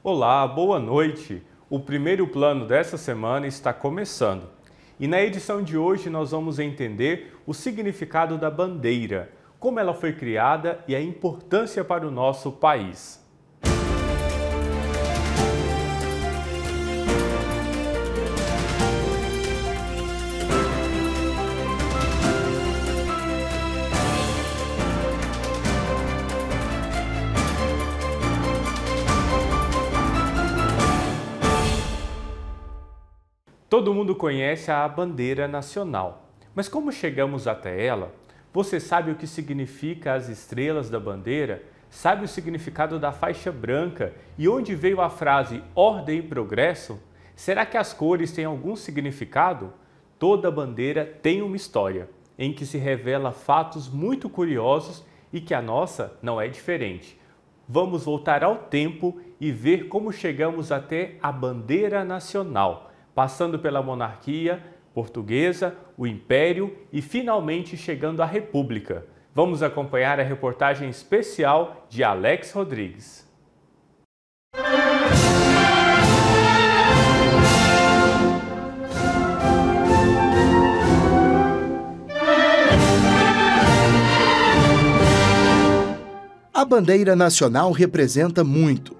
Olá, boa noite! O primeiro plano dessa semana está começando. E na edição de hoje nós vamos entender o significado da bandeira, como ela foi criada e a importância para o nosso país. Todo mundo conhece a bandeira nacional, mas como chegamos até ela? Você sabe o que significa as estrelas da bandeira? Sabe o significado da faixa branca e onde veio a frase ordem e progresso? Será que as cores têm algum significado? Toda bandeira tem uma história, em que se revela fatos muito curiosos e que a nossa não é diferente. Vamos voltar ao tempo e ver como chegamos até a bandeira nacional, passando pela monarquia portuguesa, o Império e finalmente chegando à República. Vamos acompanhar a reportagem especial de Alex Rodrigues. A bandeira nacional representa muito.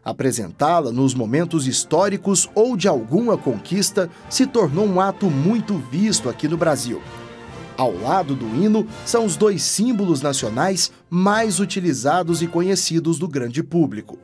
Apresentá-la nos momentos históricos ou de alguma conquista se tornou um ato muito visto aqui no Brasil. Ao lado do hino, são os dois símbolos nacionais mais utilizados e conhecidos do grande público.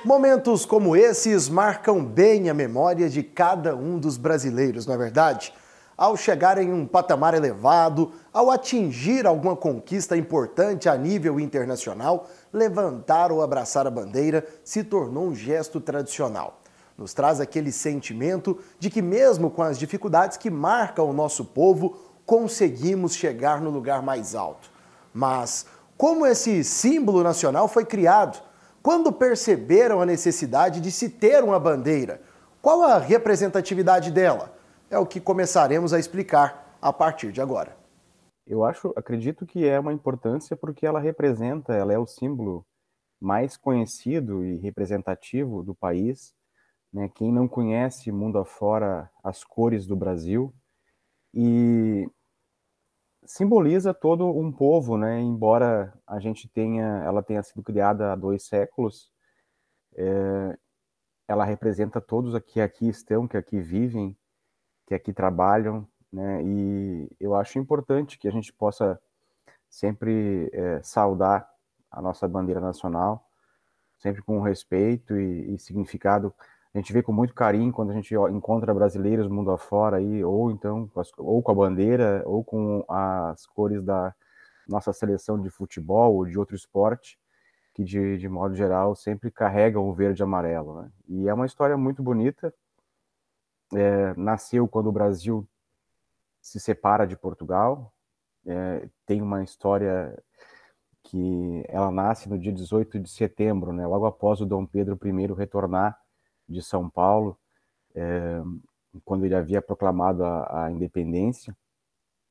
Momentos como esses marcam bem a memória de cada um dos brasileiros, não é verdade? Ao chegar em um patamar elevado, ao atingir alguma conquista importante a nível internacional, levantar ou abraçar a bandeira se tornou um gesto tradicional. Nos traz aquele sentimento de que mesmo com as dificuldades que marcam o nosso povo, conseguimos chegar no lugar mais alto. Mas como esse símbolo nacional foi criado? Quando perceberam a necessidade de se ter uma bandeira? Qual a representatividade dela? É o que começaremos a explicar a partir de agora. Acredito que é uma importância porque ela é o símbolo mais conhecido e representativo do país, né? Quem não conhece mundo afora as cores do Brasil e simboliza todo um povo, né? Embora ela tenha sido criada há 2 séculos, ela representa todos que aqui estão, que aqui vivem, que aqui trabalham, né? E eu acho importante que a gente possa sempre saudar a nossa bandeira nacional, sempre com respeito e significado. A gente vê com muito carinho quando a gente encontra brasileiros mundo afora aí, ou com a bandeira, ou com as cores da nossa seleção de futebol ou de outro esporte, que de modo geral sempre carregam o verde e amarelo, né? E é uma história muito bonita. Nasceu quando o Brasil se separa de Portugal. Tem uma história que ela nasce no dia 18 de setembro, né? Logo após o Dom Pedro I retornar de São Paulo, quando ele havia proclamado a independência.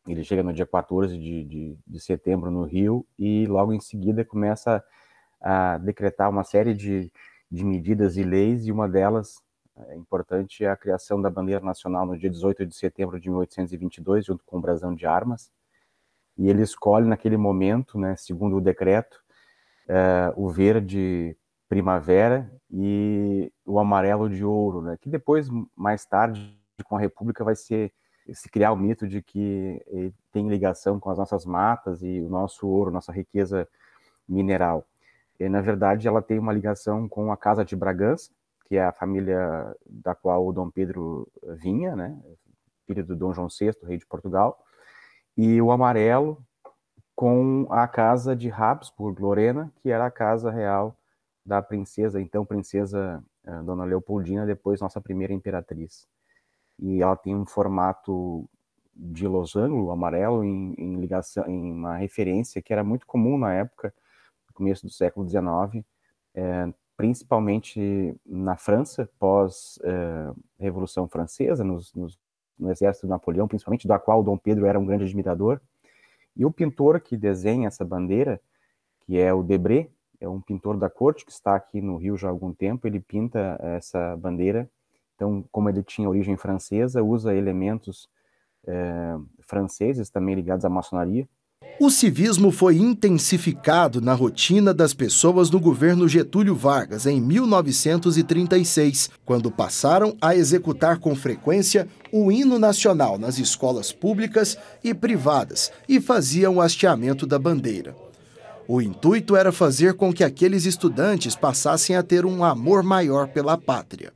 Ele chega no dia 14 de setembro no Rio e logo em seguida começa a decretar uma série de medidas e leis, e uma delas importante é a criação da bandeira nacional no dia 18 de setembro de 1822, junto com o brasão de armas. E ele escolhe naquele momento, né, segundo o decreto, o verde primavera e o amarelo de ouro, né, que depois, mais tarde, com a República, vai se criar o mito de que ele tem ligação com as nossas matas e o nosso ouro, nossa riqueza mineral. E, na verdade, ela tem uma ligação com a Casa de Bragança, que é a família da qual o Dom Pedro vinha, né, filho do Dom João VI, rei de Portugal, e o amarelo com a Casa de Habsburg-Lorena, que era a casa real da princesa, então princesa Dona Leopoldina, depois nossa primeira imperatriz. E ela tem um formato de losango amarelo em ligação, em uma referência que era muito comum na época começo do século XIX, principalmente na França, pós-Revolução Francesa, no exército de Napoleão, principalmente, da qual Dom Pedro era um grande admirador. E o pintor que desenha essa bandeira, que é o Debré, é um pintor da corte que está aqui no Rio já há algum tempo, ele pinta essa bandeira. Então, como ele tinha origem francesa, usa elementos franceses também ligados à maçonaria. O civismo foi intensificado na rotina das pessoas no governo Getúlio Vargas em 1936, quando passaram a executar com frequência o hino nacional nas escolas públicas e privadas e faziam o hasteamento da bandeira. O intuito era fazer com que aqueles estudantes passassem a ter um amor maior pela pátria.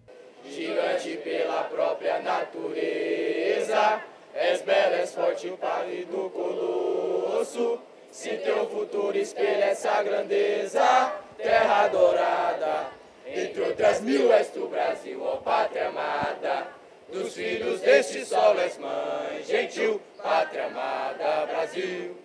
Gigante pela própria natureza, és bela, és forte, o pálido colosso. Se teu futuro espelha essa grandeza, terra dourada, entre outras mil és tu, Brasil, ó pátria amada. Dos filhos deste sol és mãe, gentil, pátria amada, Brasil.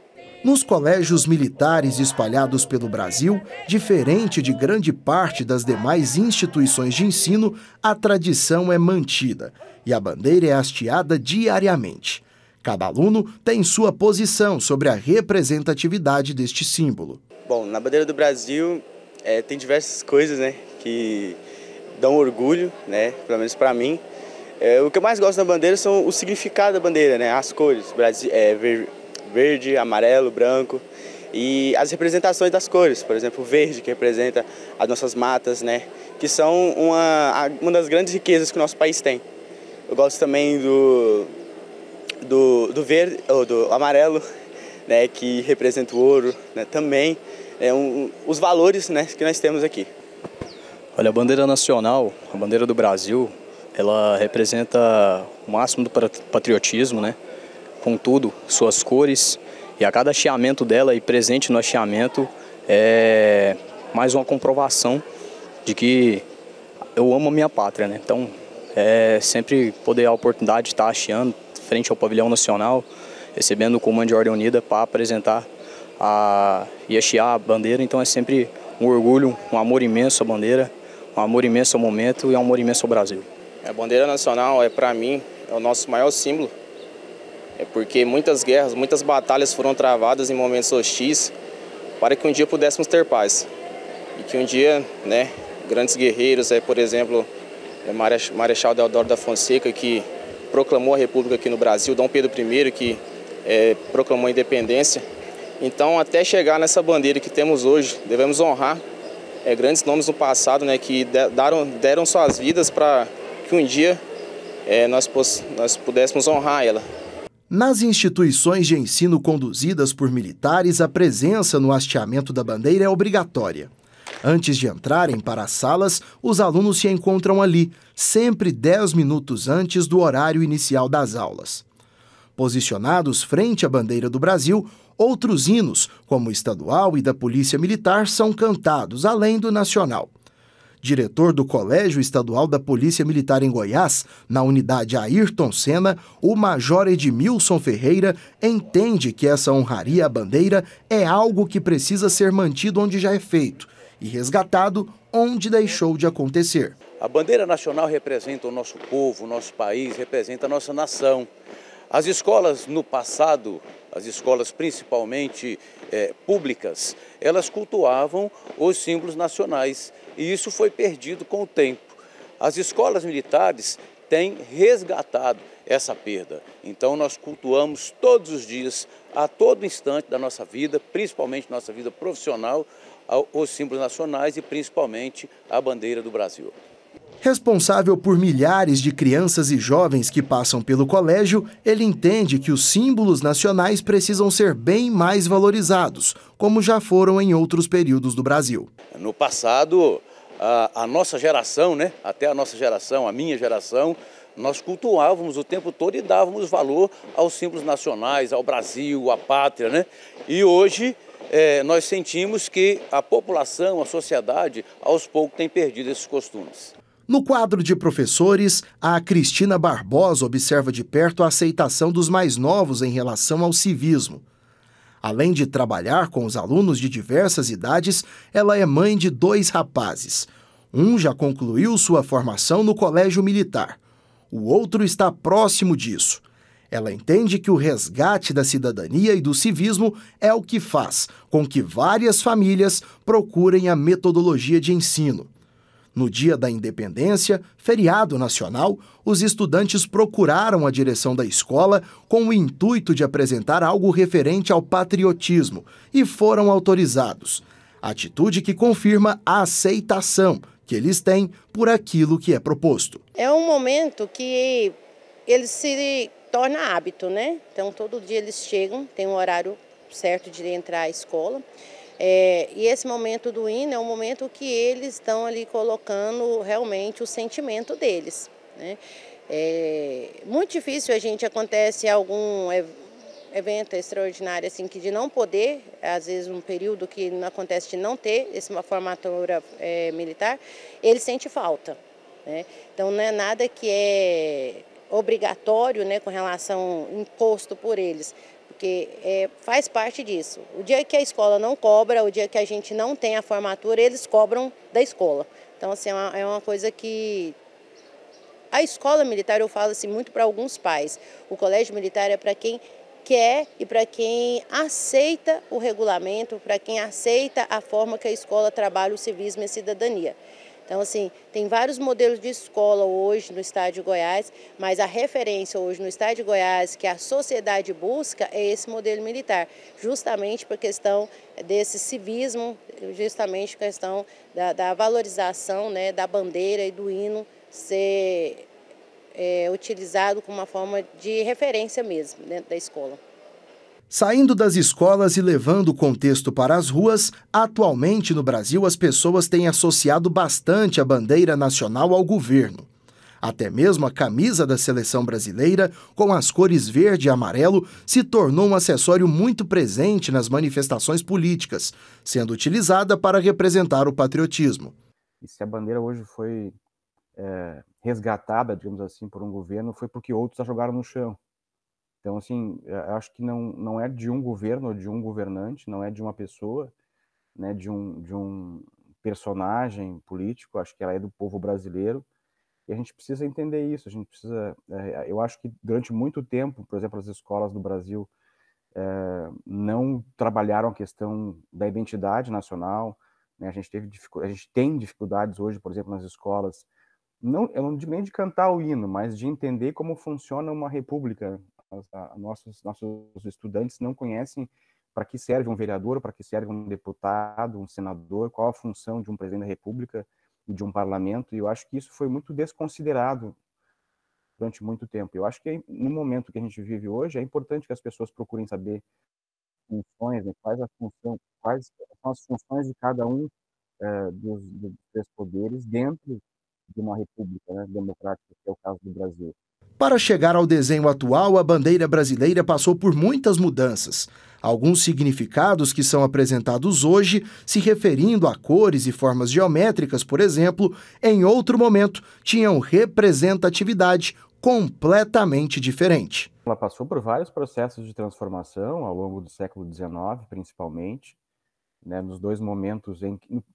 Nos colégios militares espalhados pelo Brasil, diferente de grande parte das demais instituições de ensino, a tradição é mantida e a bandeira é hasteada diariamente. Cada aluno tem sua posição sobre a representatividade deste símbolo. Bom, na bandeira do Brasil tem diversas coisas, né, que dão orgulho, né, pelo menos para mim. O que eu mais gosto da bandeira são o significado da bandeira, né, as cores, verde, amarelo, branco e as representações das cores, por exemplo, o verde que representa as nossas matas, né, que são uma das grandes riquezas que o nosso país tem. Eu gosto também do verde, ou do amarelo, né, que representa o ouro, né, também os valores, né, que nós temos aqui. Olha, a bandeira nacional, a bandeira do Brasil, ela representa o máximo do patriotismo, né? Contudo, suas cores e a cada hasteamento dela e presente no hasteamento é mais uma comprovação de que eu amo a minha pátria, né? Então, sempre poder a oportunidade de estar hasteando frente ao pavilhão nacional, recebendo o comando de Ordem Unida para apresentar e hastear a bandeira. Então é sempre um orgulho, um amor imenso à bandeira, um amor imenso ao momento e um amor imenso ao Brasil. A bandeira nacional para mim, é o nosso maior símbolo. Porque muitas guerras, muitas batalhas foram travadas em momentos hostis para que um dia pudéssemos ter paz. E que um dia, né, grandes guerreiros, por exemplo, Marechal Deodoro da Fonseca, que proclamou a República aqui no Brasil, Dom Pedro I, que proclamou a independência. Então, até chegar nessa bandeira que temos hoje, devemos honrar grandes nomes no passado, né, que deram suas vidas para que um dia nós pudéssemos honrar ela. Nas instituições de ensino conduzidas por militares, a presença no hasteamento da bandeira é obrigatória. Antes de entrarem para as salas, os alunos se encontram ali, sempre 10 minutos antes do horário inicial das aulas. Posicionados frente à bandeira do Brasil, outros hinos, como o estadual e da Polícia Militar, são cantados, além do nacional. Diretor do Colégio Estadual da Polícia Militar em Goiás, na unidade Ayrton Senna, o Major Edmilson Ferreira entende que essa honraria à bandeira é algo que precisa ser mantido onde já é feito e resgatado onde deixou de acontecer. A bandeira nacional representa o nosso povo, o nosso país, representa a nossa nação. As escolas no passado, as escolas principalmente públicas, elas cultuavam os símbolos nacionais e isso foi perdido com o tempo. As escolas militares têm resgatado essa perda. Então nós cultuamos todos os dias, a todo instante da nossa vida, principalmente nossa vida profissional, os símbolos nacionais e principalmente a bandeira do Brasil. Responsável por milhares de crianças e jovens que passam pelo colégio, ele entende que os símbolos nacionais precisam ser bem mais valorizados, como já foram em outros períodos do Brasil. No passado, a nossa geração, né, até a nossa geração, a minha geração, nós cultuávamos o tempo todo e dávamos valor aos símbolos nacionais, ao Brasil, à pátria, né? E hoje nós sentimos que a população, a sociedade, aos poucos tem perdido esses costumes. No quadro de professores, a Cristina Barbosa observa de perto a aceitação dos mais novos em relação ao civismo. Além de trabalhar com os alunos de diversas idades, ela é mãe de 2 rapazes. Um já concluiu sua formação no Colégio Militar. O outro está próximo disso. Ela entende que o resgate da cidadania e do civismo é o que faz com que várias famílias procurem a metodologia de ensino. No Dia da Independência, feriado nacional, os estudantes procuraram a direção da escola com o intuito de apresentar algo referente ao patriotismo e foram autorizados. Atitude que confirma a aceitação que eles têm por aquilo que é proposto. É um momento que ele se torna hábito, né? Então, todo dia eles chegam, tem um horário certo de entrar à escola. E esse momento do hino é um momento que eles estão ali colocando realmente o sentimento deles, né? Muito difícil acontece algum evento extraordinário assim, que de não poder, às vezes um período que não acontece de não ter uma formatura militar, ele sente falta, né? Então não é nada que é obrigatório, né, com relação imposto por eles, porque faz parte disso. O dia que a escola não cobra, o dia que a gente não tem a formatura, eles cobram da escola. Então, assim, é uma coisa que... A escola militar, eu falo assim, muito para alguns pais. O colégio militar é para quem quer e para quem aceita o regulamento, para quem aceita a forma que a escola trabalha o civismo e a cidadania. Então, assim, tem vários modelos de escola hoje no estado de Goiás, mas a referência hoje no estado de Goiás que a sociedade busca é esse modelo militar, justamente por questão desse civismo, justamente questão da valorização, né, da bandeira e do hino ser utilizado como uma forma de referência mesmo dentro da escola. Saindo das escolas e levando o contexto para as ruas, atualmente no Brasil as pessoas têm associado bastante a bandeira nacional ao governo. Até mesmo a camisa da seleção brasileira, com as cores verde e amarelo, se tornou um acessório muito presente nas manifestações políticas, sendo utilizada para representar o patriotismo. E se a bandeira hoje foi resgatada, digamos assim, por um governo, foi porque outros a jogaram no chão. Então, assim, eu acho que não é de um governo ou de um governante, não é de uma pessoa, né, de um personagem político, acho que ela é do povo brasileiro, e a gente precisa entender isso, a gente precisa... eu acho que durante muito tempo, por exemplo, as escolas do Brasil não trabalharam a questão da identidade nacional, né, a gente tem dificuldades hoje, por exemplo, nas escolas, eu não digo nem de cantar o hino, mas de entender como funciona uma república. Nossos estudantes não conhecem para que serve um vereador, para que serve um deputado, um senador, qual a função de um presidente da República e de um parlamento, e eu acho que isso foi muito desconsiderado durante muito tempo. Eu acho que no momento que a gente vive hoje, é importante que as pessoas procurem saber funções, né, quais são as funções de cada um dos três poderes dentro de uma república, né, democrática, que é o caso do Brasil. Para chegar ao desenho atual, a bandeira brasileira passou por muitas mudanças. Alguns significados que são apresentados hoje, se referindo a cores e formas geométricas, por exemplo, em outro momento tinham representatividade completamente diferente. Ela passou por vários processos de transformação ao longo do século XIX, principalmente, né, nos dois momentos,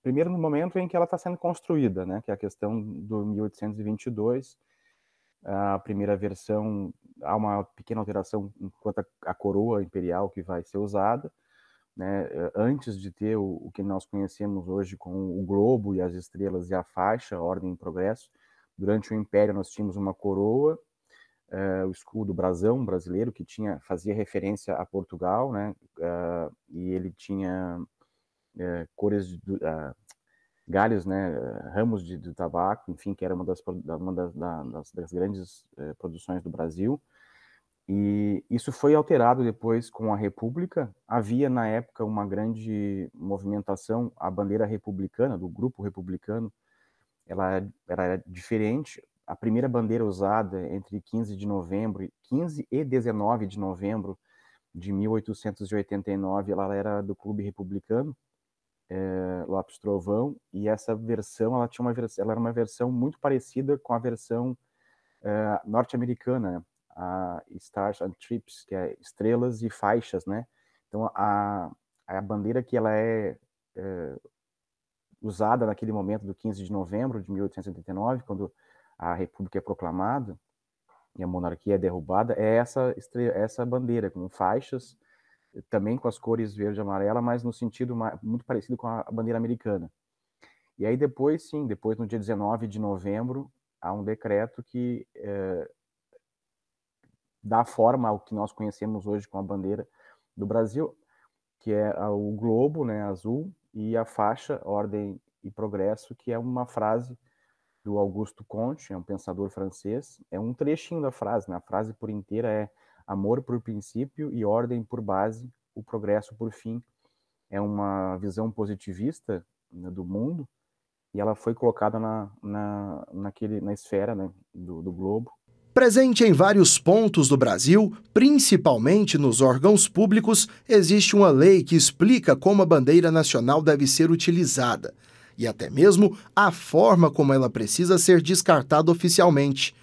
primeiro no momento em que ela está sendo construída, né, que é a questão do 1822, a primeira versão, há uma pequena alteração quanto à coroa imperial que vai ser usada, né, antes de ter o que nós conhecemos hoje com o globo e as estrelas e a faixa, a ordem e progresso. Durante o Império nós tínhamos uma coroa, o escudo brasão brasileiro, que fazia referência a Portugal, né, e ele tinha cores galhos, né, ramos de tabaco, enfim, que era uma das grandes produções do Brasil. E isso foi alterado depois com a República. Havia, na época, uma grande movimentação, a bandeira republicana, do grupo republicano, ela era diferente. A primeira bandeira usada entre 15 e 19 de novembro de 1889, ela era do Clube Republicano, Lopes Trovão, e essa versão, ela era uma versão muito parecida com a versão norte-americana, a Stars and Stripes, que é estrelas e faixas, né? Então, a bandeira que ela é usada naquele momento do 15 de novembro de 1889, quando a República é proclamada e a monarquia é derrubada, é essa bandeira, com faixas, também com as cores verde e amarela, mas no sentido muito parecido com a bandeira americana. E aí depois, no dia 19 de novembro, há um decreto que dá forma ao que nós conhecemos hoje com a bandeira do Brasil, que é o globo, né, azul, e a faixa Ordem e Progresso, que é uma frase do Auguste Comte, é um pensador francês, é um trechinho da frase, né? A frase por inteira é amor por princípio e ordem por base, o progresso por fim. É uma visão positivista, né, do mundo, e ela foi colocada na esfera, né, do globo. Presente em vários pontos do Brasil, principalmente nos órgãos públicos, existe uma lei que explica como a bandeira nacional deve ser utilizada e até mesmo a forma como ela precisa ser descartada oficialmente.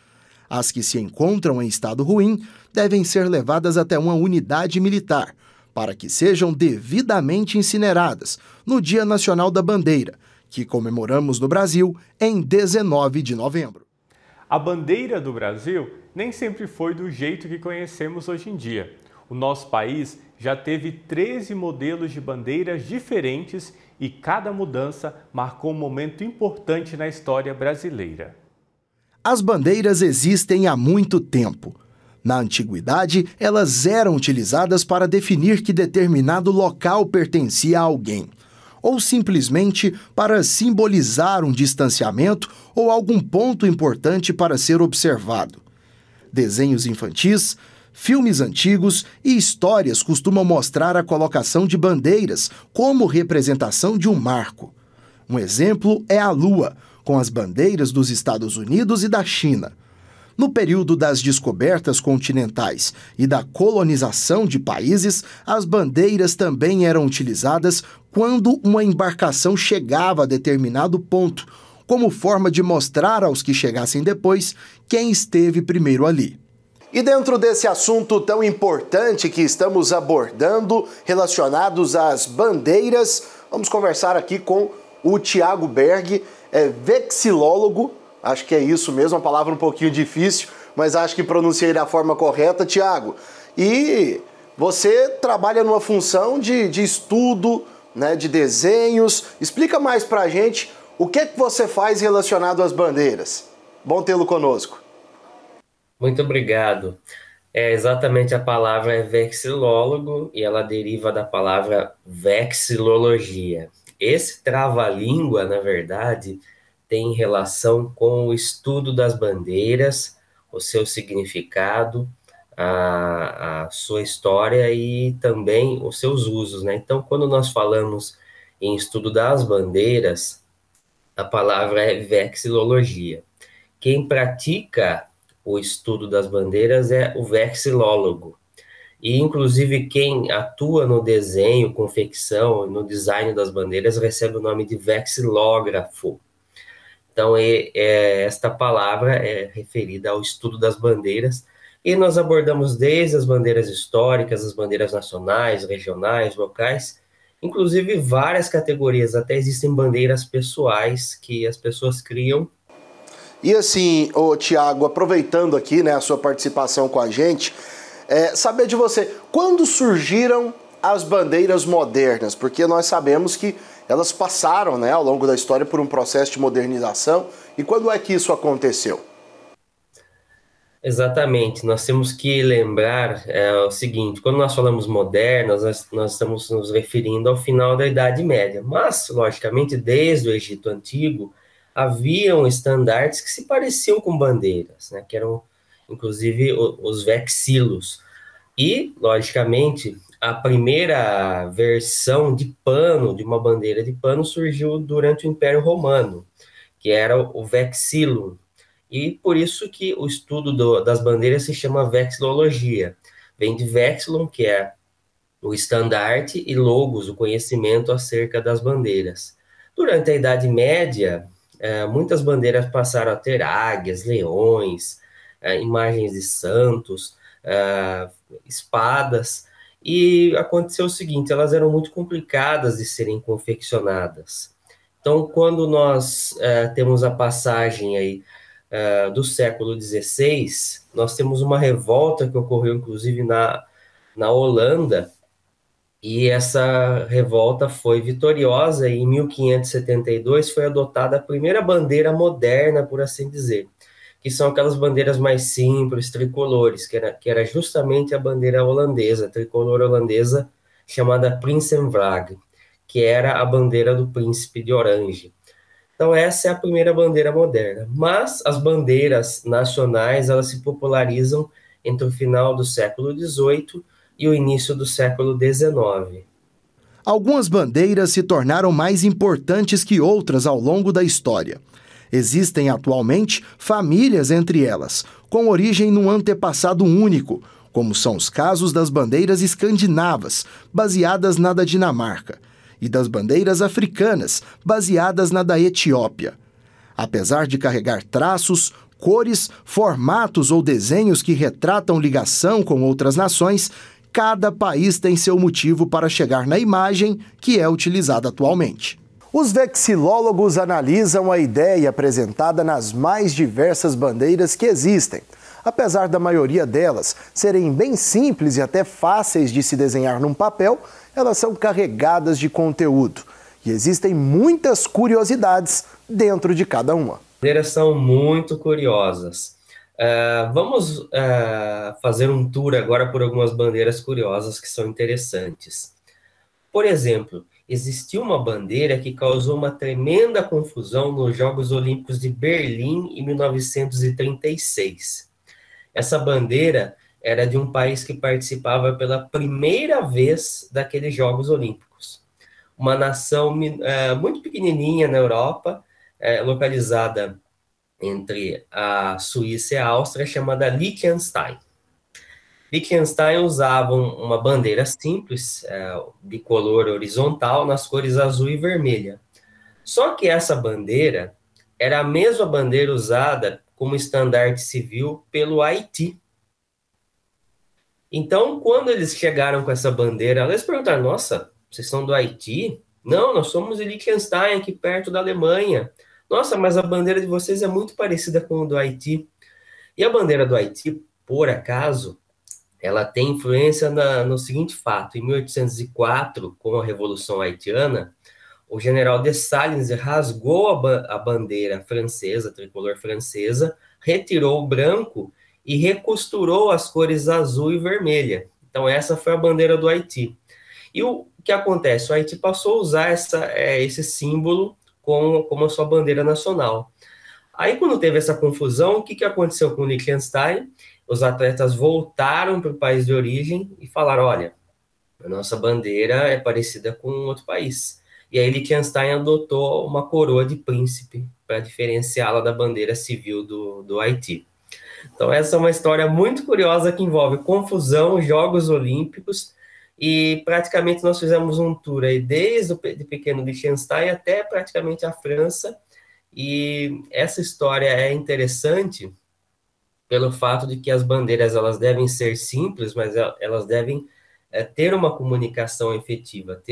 As que se encontram em estado ruim devem ser levadas até uma unidade militar, para que sejam devidamente incineradas no Dia Nacional da Bandeira, que comemoramos no Brasil em 19 de novembro. A bandeira do Brasil nem sempre foi do jeito que conhecemos hoje em dia. O nosso país já teve 13 modelos de bandeiras diferentes e cada mudança marcou um momento importante na história brasileira. As bandeiras existem há muito tempo. Na antiguidade, elas eram utilizadas para definir que determinado local pertencia a alguém, ou simplesmente para simbolizar um distanciamento ou algum ponto importante para ser observado. Desenhos infantis, filmes antigos e histórias costumam mostrar a colocação de bandeiras como representação de um marco. Um exemplo é a Lua, com as bandeiras dos Estados Unidos e da China. No período das descobertas continentais e da colonização de países, as bandeiras também eram utilizadas quando uma embarcação chegava a determinado ponto, como forma de mostrar aos que chegassem depois quem esteve primeiro ali. E dentro desse assunto tão importante que estamos abordando, relacionados às bandeiras, vamos conversar aqui com o Tiago Berg, vexilólogo, acho que é isso mesmo, uma palavra um pouquinho difícil, mas acho que pronunciei da forma correta, Tiago. E você trabalha numa função de estudo, né, de desenhos. Explica mais pra gente o que você faz relacionado às bandeiras. Bom tê-lo conosco. Muito obrigado. Exatamente, a palavra é vexilólogo e ela deriva da palavra vexilologia. Esse trava-língua, na verdade, tem relação com o estudo das bandeiras, o seu significado, a sua história e também os seus usos, né? Então, quando nós falamos em estudo das bandeiras, a palavra é vexilologia. Quem pratica o estudo das bandeiras é o vexilólogo. E, inclusive, quem atua no desenho, confecção, no design das bandeiras, recebe o nome de vexilógrafo. Então, esta palavra é referida ao estudo das bandeiras, e nós abordamos desde as bandeiras históricas, as bandeiras nacionais, regionais, locais, inclusive várias categorias, até existem bandeiras pessoais que as pessoas criam. E assim, Tiago, aproveitando aqui, né, a sua participação com a gente, saber de você, quando surgiram as bandeiras modernas? Porque nós sabemos que elas passaram, né, ao longo da história por um processo de modernização. E quando é que isso aconteceu? Exatamente, nós temos que lembrar o seguinte, quando nós falamos modernas, nós estamos nos referindo ao final da Idade Média, mas, logicamente, desde o Egito Antigo, haviam estandartes que se pareciam com bandeiras, né, que eram, inclusive, os vexilos. E, logicamente, a primeira versão de pano, de uma bandeira de pano, surgiu durante o Império Romano, que era o vexillum. E por isso que o estudo das bandeiras se chama vexilologia. Vem de vexillum, que é o estandarte, e logos, o conhecimento acerca das bandeiras. Durante a Idade Média, muitas bandeiras passaram a ter águias, leões, imagens de santos, espadas, E aconteceu o seguinte, elas eram muito complicadas de serem confeccionadas. Então, quando nós temos a passagem aí do século XVI, nós temos uma revolta que ocorreu, inclusive, na Holanda, e essa revolta foi vitoriosa, e em 1572 foi adotada a primeira bandeira moderna, por assim dizer, que são aquelas bandeiras mais simples, tricolores, que era justamente a bandeira holandesa, a tricolor holandesa, chamada Prinsenvlag, que era a bandeira do príncipe de Orange. Então essa é a primeira bandeira moderna. Mas as bandeiras nacionais, elas se popularizam entre o final do século XVIII e o início do século XIX. Algumas bandeiras se tornaram mais importantes que outras ao longo da história. Existem atualmente famílias entre elas, com origem num antepassado único, como são os casos das bandeiras escandinavas, baseadas na da Dinamarca, e das bandeiras africanas, baseadas na da Etiópia. Apesar de carregar traços, cores, formatos ou desenhos que retratam ligação com outras nações, cada país tem seu motivo para chegar na imagem que é utilizada atualmente. Os vexilólogos analisam a ideia apresentada nas mais diversas bandeiras que existem. Apesar da maioria delas serem bem simples e até fáceis de se desenhar num papel, elas são carregadas de conteúdo. E existem muitas curiosidades dentro de cada uma. As bandeiras são muito curiosas. Vamos fazer um tour agora por algumas bandeiras curiosas que são interessantes. Por exemplo, existiu uma bandeira que causou uma tremenda confusão nos Jogos Olímpicos de Berlim em 1936. Essa bandeira era de um país que participava pela primeira vez daqueles Jogos Olímpicos. Uma nação muito pequenininha na Europa, localizada entre a Suíça e a Áustria, chamada Liechtenstein. Liechtenstein usavam uma bandeira simples, bicolor horizontal, nas cores azul e vermelha. Só que essa bandeira era a mesma bandeira usada como estandarte civil pelo Haiti. Então, quando eles chegaram com essa bandeira, eles perguntaram, nossa, vocês são do Haiti? Não, nós somos de Liechtenstein, aqui perto da Alemanha. Nossa, mas a bandeira de vocês é muito parecida com a do Haiti. E a bandeira do Haiti, por acaso, ela tem influência no seguinte fato. Em 1804, com a Revolução Haitiana, o general Dessalines rasgou a bandeira francesa, a tricolor francesa, retirou o branco e recosturou as cores azul e vermelha. Então essa foi a bandeira do Haiti. E o que acontece? O Haiti passou a usar esse símbolo como a sua bandeira nacional. Aí quando teve essa confusão, o que aconteceu com o Liechtenstein? Os atletas voltaram para o país de origem e falaram, olha, a nossa bandeira é parecida com outro país. E aí Liechtenstein adotou uma coroa de príncipe para diferenciá-la da bandeira civil do Haiti. Então essa é uma história muito curiosa que envolve confusão, Jogos Olímpicos, e praticamente nós fizemos um tour aí desde o pequeno Liechtenstein até praticamente a França, e essa história é interessante pelo fato de que as bandeiras elas devem ser simples, mas elas devem ter uma comunicação efetiva,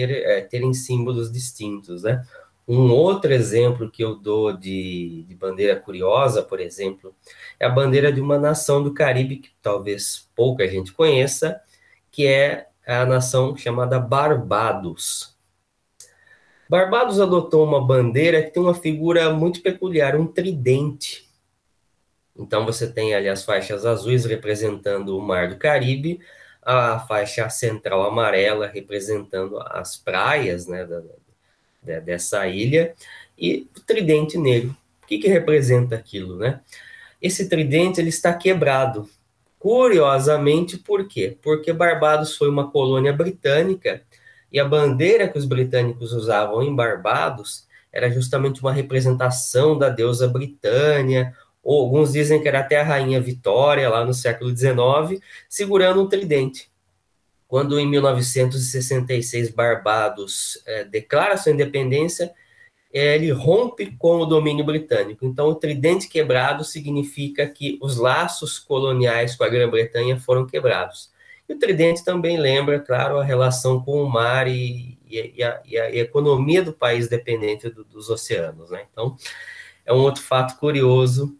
terem símbolos distintos, né? Um outro exemplo que eu dou de bandeira curiosa, por exemplo, é a bandeira de uma nação do Caribe que talvez pouca gente conheça, que é a nação chamada Barbados. Barbados adotou uma bandeira que tem uma figura muito peculiar, um tridente. Então você tem ali as faixas azuis representando o Mar do Caribe, a faixa central amarela representando as praias, né, dessa ilha, e o tridente negro. O que representa aquilo, né? Esse tridente ele está quebrado. Curiosamente, por quê? Porque Barbados foi uma colônia britânica e a bandeira que os britânicos usavam em Barbados era justamente uma representação da deusa Britânia, ou alguns dizem que era até a rainha Vitória, lá no século XIX, segurando um tridente. Quando em 1966 Barbados declara sua independência, ele rompe com o domínio britânico. Então, o tridente quebrado significa que os laços coloniais com a Grã-Bretanha foram quebrados. E o tridente também lembra, claro, a relação com o mar e a economia do país dependente dos oceanos, né? Então, é um outro fato curioso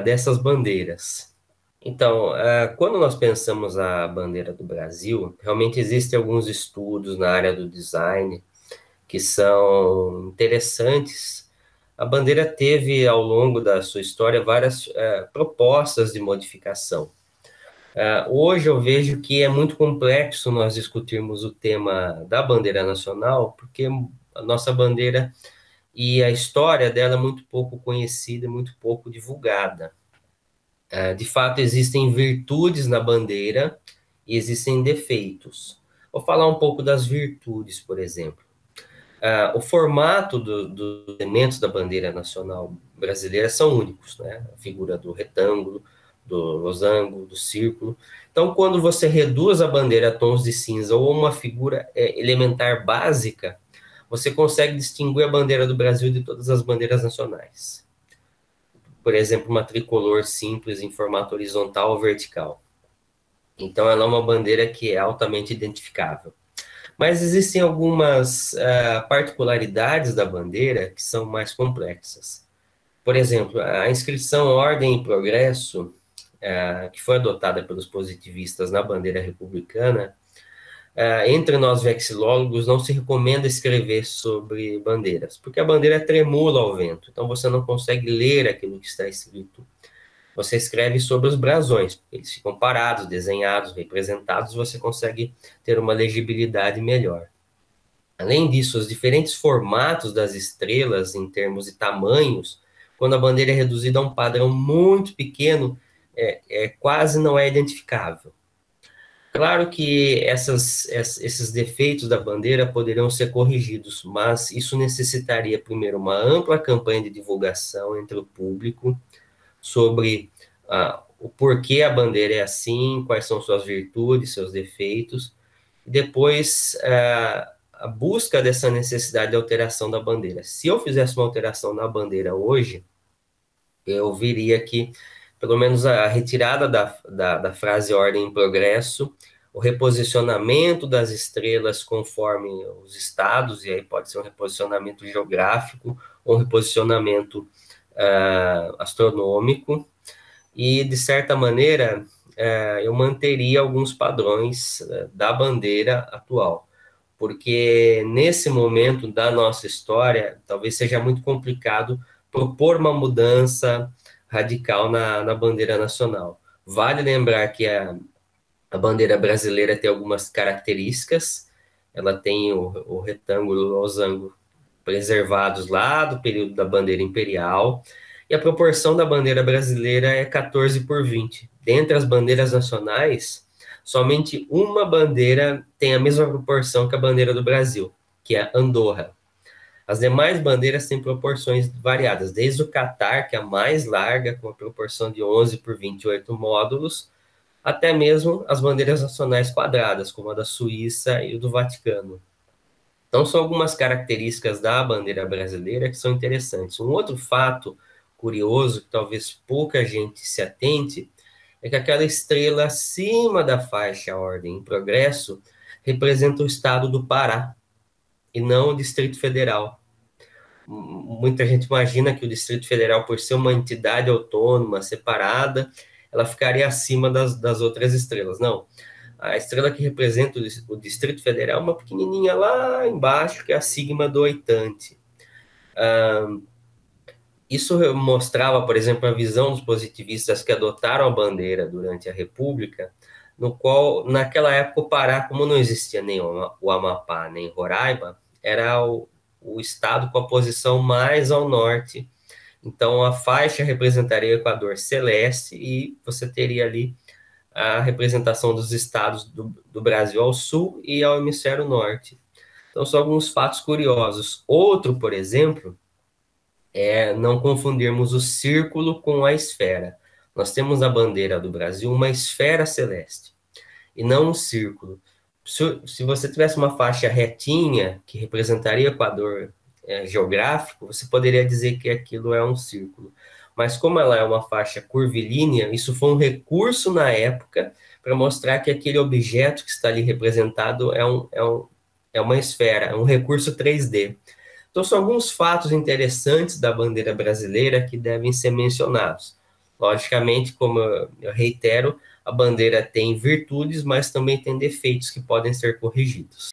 dessas bandeiras. Então, quando nós pensamos a bandeira do Brasil, realmente existem alguns estudos na área do design que são interessantes. A bandeira teve, ao longo da sua história, várias propostas de modificação. Hoje eu vejo que é muito complexo nós discutirmos o tema da bandeira nacional, porque a nossa bandeira e a história dela é muito pouco conhecida, muito pouco divulgada. De fato, existem virtudes na bandeira e existem defeitos. Vou falar um pouco das virtudes, por exemplo. O formato dos elementos da bandeira nacional brasileira são únicos, né? A figura do retângulo, do losango, do círculo. Então, quando você reduz a bandeira a tons de cinza ou uma figura elementar básica, você consegue distinguir a bandeira do Brasil de todas as bandeiras nacionais. Por exemplo, uma tricolor simples em formato horizontal ou vertical. Então, ela é uma bandeira que é altamente identificável. Mas existem algumas particularidades da bandeira que são mais complexas. Por exemplo, a inscrição Ordem e Progresso, que foi adotada pelos positivistas na bandeira republicana, entre nós vexilólogos não se recomenda escrever sobre bandeiras, porque a bandeira tremula ao vento, então você não consegue ler aquilo que está escrito. Você escreve sobre os brasões, eles ficam parados, desenhados, representados, você consegue ter uma legibilidade melhor. Além disso, os diferentes formatos das estrelas, em termos de tamanhos, quando a bandeira é reduzida a um padrão muito pequeno, quase não é identificável. Claro que esses defeitos da bandeira poderiam ser corrigidos, mas isso necessitaria, primeiro, uma ampla campanha de divulgação entre o público sobre o porquê a bandeira é assim, quais são suas virtudes, seus defeitos, e depois a busca dessa necessidade de alteração da bandeira. Se eu fizesse uma alteração na bandeira hoje, eu viria que, pelo menos a retirada da frase ordem em progresso, o reposicionamento das estrelas conforme os estados, e aí pode ser um reposicionamento geográfico ou um reposicionamento astronômico, e, de certa maneira, eu manteria alguns padrões da bandeira atual, porque nesse momento da nossa história, talvez seja muito complicado propor uma mudança radical na bandeira nacional. Vale lembrar que a bandeira brasileira tem algumas características, ela tem o retângulo e o losango preservados lá do período da bandeira imperial, e a proporção da bandeira brasileira é 14:20. Dentre as bandeiras nacionais, somente uma bandeira tem a mesma proporção que a bandeira do Brasil, que é Andorra. As demais bandeiras têm proporções variadas, desde o Catar, que é a mais larga, com a proporção de 11:28 módulos, até mesmo as bandeiras nacionais quadradas, como a da Suíça e o do Vaticano. Então, são algumas características da bandeira brasileira que são interessantes. Um outro fato curioso, que talvez pouca gente se atente, é que aquela estrela acima da faixa Ordem em Progresso representa o estado do Pará, e não o Distrito Federal. Muita gente imagina que o Distrito Federal, por ser uma entidade autônoma, separada, ela ficaria acima das outras estrelas. Não. A estrela que representa o Distrito Federal é uma pequenininha lá embaixo, que é a Sigma do Oitante. Isso mostrava, por exemplo, a visão dos positivistas que adotaram a bandeira durante a República, no qual, naquela época, o Pará, como não existia nem o Amapá, nem Roraima, era o estado com a posição mais ao norte. Então, a faixa representaria o Equador celeste e você teria ali a representação dos estados do Brasil ao sul e ao hemisfério norte. Então, são alguns fatos curiosos. Outro, por exemplo, é não confundirmos o círculo com a esfera. Nós temos na bandeira do Brasil uma esfera celeste e não um círculo. Se você tivesse uma faixa retinha, que representaria o Equador geográfico, você poderia dizer que aquilo é um círculo. mas como ela é uma faixa curvilínea, isso foi um recurso na época para mostrar que aquele objeto que está ali representado é uma esfera, é um recurso 3D. Então, são alguns fatos interessantes da bandeira brasileira que devem ser mencionados. Logicamente, como eu reitero, a bandeira tem virtudes, mas também tem defeitos que podem ser corrigidos.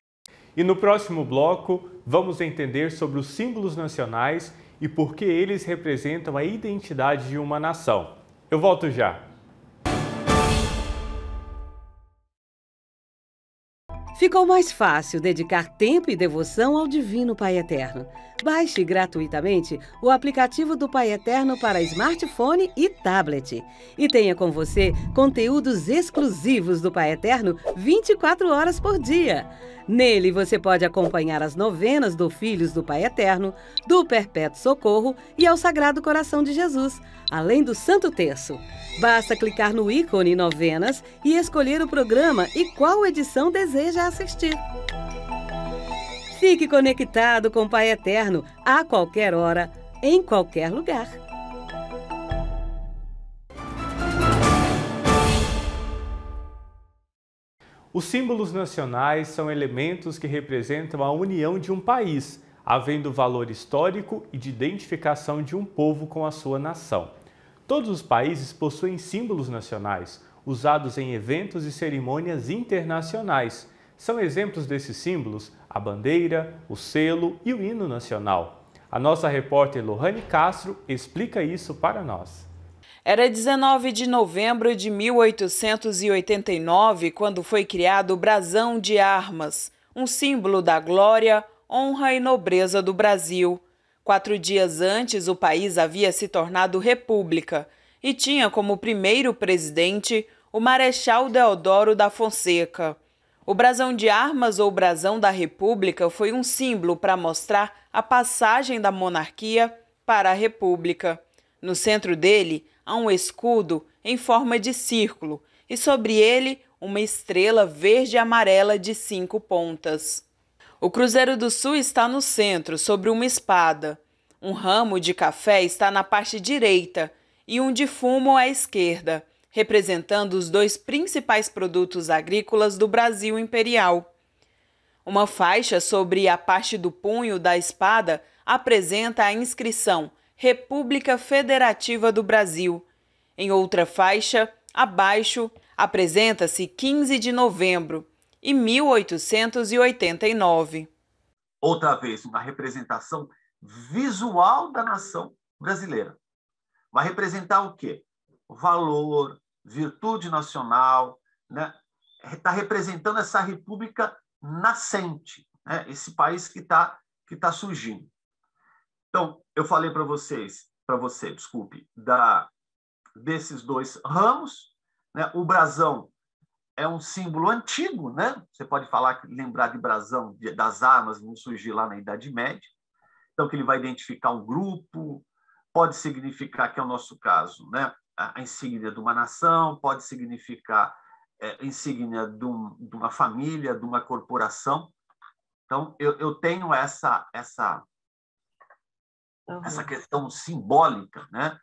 E no próximo bloco, vamos entender sobre os símbolos nacionais e por que eles representam a identidade de uma nação. Eu volto já. Ficou mais fácil dedicar tempo e devoção ao Divino Pai Eterno. Baixe gratuitamente o aplicativo do Pai Eterno para smartphone e tablet. E tenha com você conteúdos exclusivos do Pai Eterno 24 horas por dia. Nele você pode acompanhar as novenas do Filhos do Pai Eterno, do Perpétuo Socorro e ao Sagrado Coração de Jesus, além do Santo Terço. Basta clicar no ícone Novenas e escolher o programa e qual edição deseja assistir. Fique conectado com o Pai Eterno a qualquer hora, em qualquer lugar. Os símbolos nacionais são elementos que representam a união de um país, havendo valor histórico e de identificação de um povo com a sua nação. Todos os países possuem símbolos nacionais, usados em eventos e cerimônias internacionais. São exemplos desses símbolos a bandeira, o selo e o hino nacional. A nossa repórter Lohane Castro explica isso para nós. Era 19 de novembro de 1889 quando foi criado o Brasão de Armas, um símbolo da glória, honra e nobreza do Brasil. 4 dias antes, o país havia se tornado república e tinha como primeiro presidente o Marechal Deodoro da Fonseca. O Brasão de Armas ou Brasão da República foi um símbolo para mostrar a passagem da monarquia para a república. No centro dele há um escudo em forma de círculo e sobre ele uma estrela verde e amarela de 5 pontas. O Cruzeiro do Sul está no centro, sobre uma espada. Um ramo de café está na parte direita e um de fumo à esquerda, representando os 2 principais produtos agrícolas do Brasil imperial. Uma faixa sobre a parte do punho da espada apresenta a inscrição República Federativa do Brasil. Em outra faixa, abaixo, apresenta-se 15 de novembro e 1889. Outra vez, uma representação visual da nação brasileira. Vai representar o quê? Valor, virtude nacional, né? Está representando essa república nascente, né? Esse país que tá surgindo. Então, eu falei para você, desses 2 ramos, né? O brasão é um símbolo antigo, né? Você pode lembrar de brasão das armas, vão surgir lá na Idade Média. Então, que ele vai identificar um grupo, pode significar, que é o nosso caso, né? A insígnia de uma nação, pode significar insígnia de uma família, de uma corporação. Então, eu tenho essa questão simbólica, né?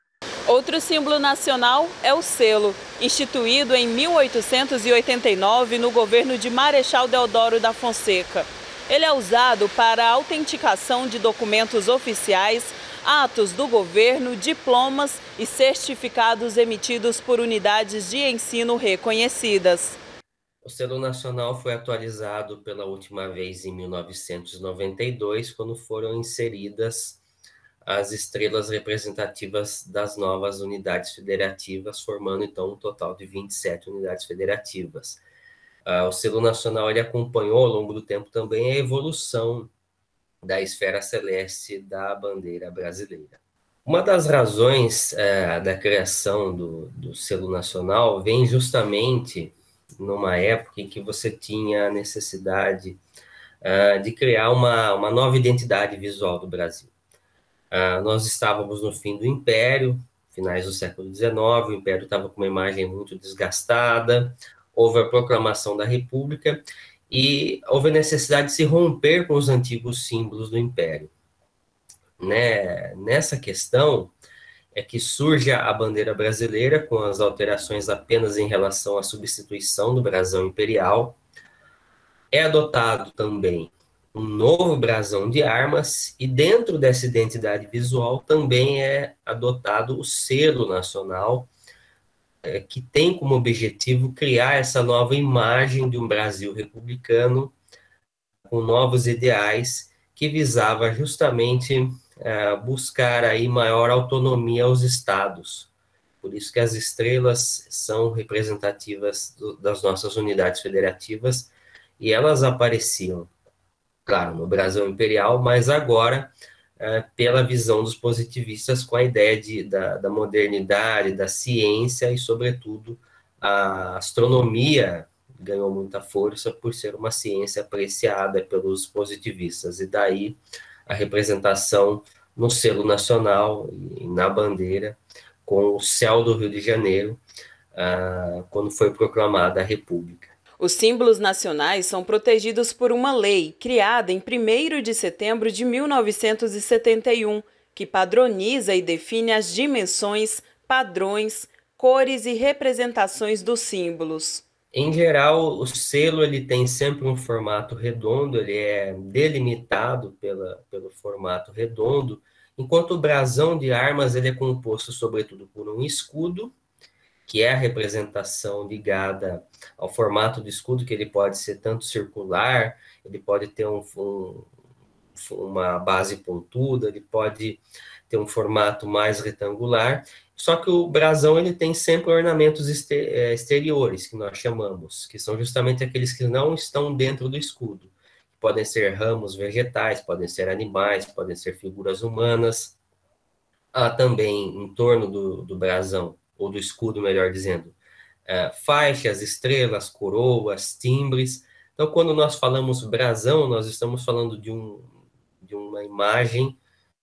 Outro símbolo nacional é o selo, instituído em 1889 no governo de Marechal Deodoro da Fonseca. Ele é usado para a autenticação de documentos oficiais, atos do governo, diplomas e certificados emitidos por unidades de ensino reconhecidas. O selo nacional foi atualizado pela última vez em 1992, quando foram inseridas as estrelas representativas das novas unidades federativas, formando então um total de 27 unidades federativas. O selo nacional ele acompanhou ao longo do tempo também a evolução da esfera celeste da bandeira brasileira. Uma das razões da criação do selo nacional vem justamente numa época em que você tinha a necessidade de criar uma nova identidade visual do Brasil. Nós estávamos no fim do Império, finais do século XIX, o Império estava com uma imagem muito desgastada, houve a proclamação da República e houve a necessidade de se romper com os antigos símbolos do Império. Nessa questão, é que surge a bandeira brasileira, com as alterações apenas em relação à substituição do brasão imperial. É adotado também um novo brasão de armas, e dentro dessa identidade visual também é adotado o selo nacional, que tem como objetivo criar essa nova imagem de um Brasil republicano, com novos ideais, que visava justamente buscar aí maior autonomia aos estados. Por isso que as estrelas são representativas das nossas unidades federativas, e elas apareciam, claro, no Brasão Imperial, mas agora pela visão dos positivistas, com a ideia da modernidade, da ciência e, sobretudo, a astronomia ganhou muita força por ser uma ciência apreciada pelos positivistas, e daí a representação no selo nacional e na bandeira, com o céu do Rio de Janeiro, quando foi proclamada a República. Os símbolos nacionais são protegidos por uma lei criada em 1º de setembro de 1971, que padroniza e define as dimensões, padrões, cores e representações dos símbolos. Em geral, o selo ele tem sempre um formato redondo, ele é delimitado pelo formato redondo, enquanto o brasão de armas ele é composto, sobretudo, por um escudo, que é a representação ligada ao formato do escudo, que ele pode ser tanto circular, ele pode ter uma base pontuda, ele pode ter um formato mais retangular, só que o brasão ele tem sempre ornamentos exteriores, que nós chamamos, que são justamente aqueles que não estão dentro do escudo. Podem ser ramos vegetais, podem ser animais, podem ser figuras humanas. Há também, em torno do brasão, ou do escudo, melhor dizendo, faixas, estrelas, coroas, timbres. Então, quando nós falamos brasão, nós estamos falando de uma imagem,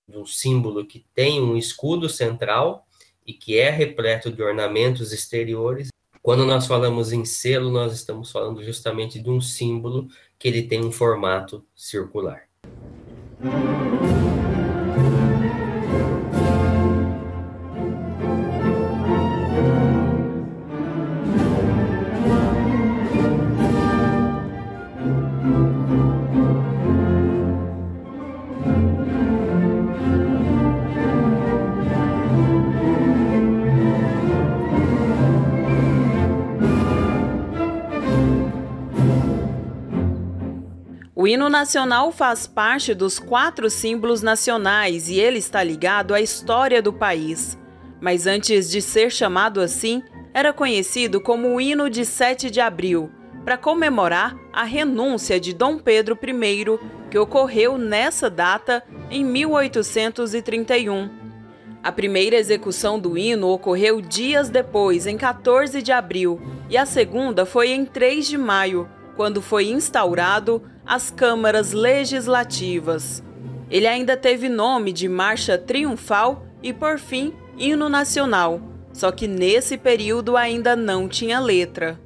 de um símbolo que tem um escudo central e que é repleto de ornamentos exteriores. Quando nós falamos em selo, nós estamos falando justamente de um símbolo que ele tem um formato circular. O hino nacional faz parte dos 4 símbolos nacionais e ele está ligado à história do país. Mas antes de ser chamado assim, era conhecido como o hino de 7 de abril, para comemorar a renúncia de Dom Pedro I, que ocorreu nessa data em 1831. A primeira execução do hino ocorreu dias depois, em 14 de abril, e a segunda foi em 3 de maio, quando foi instaurado as câmaras legislativas. Ele ainda teve nome de Marcha Triunfal e, por fim, Hino Nacional, só que nesse período ainda não tinha letra.